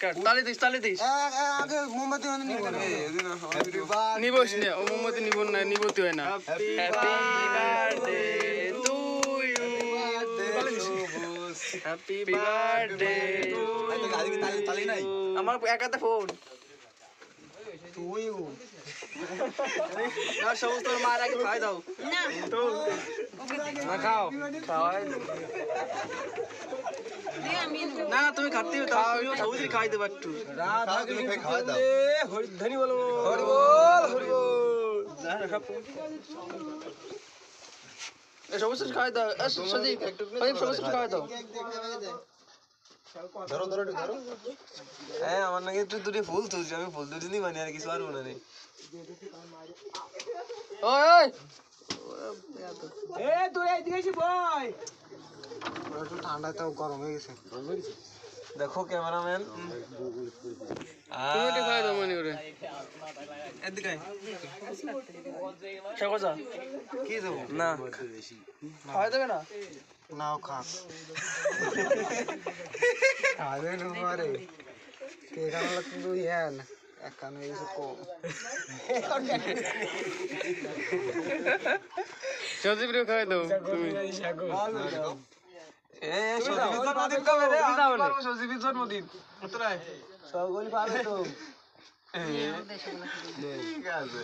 কাট তালি দিস আগে মোমবাতি নিব নিবস নে ও মোমবাতি নিবতি হয় না happy birthday to you happy birthday তালি নাই আমার একাতে ফোন তুই না সমস্ত মার আগে খাই দাও না খাও খাওয়াই না তুমি খাতে তুমিও সবুজ খাই দেবো একটু খাওয়া দাও ধনী বলো হরি বল সমস্ত খাই দাও সমস্ত খাই দাও ধরো হ্যাঁ আমার নাকি তুই দুটি ফুল তুলছি আমি ফুল দুটি নি মানে আর কিছু পারবো না রে ওই এ তুই এইদিকে এসে বই একটু ঠান্ডা তাও গরম হয়ে গেছে দেখো ক্যামেরাম্যান তুমি খাই দাও মনে করে এদিকে শেখা কি দেবো না খাওয়াই দেবে না নাও খা আরে নুমারে কে কারণ কিন্তু ইয়ান একানো এসে কম সজীব রে খাই দাও তুমি এ সজীবের জন্মদিন কবে রে আমরা পারবো সজীবের জন্মদিন কোথায় সকলই পাবে তো ঠিক আছে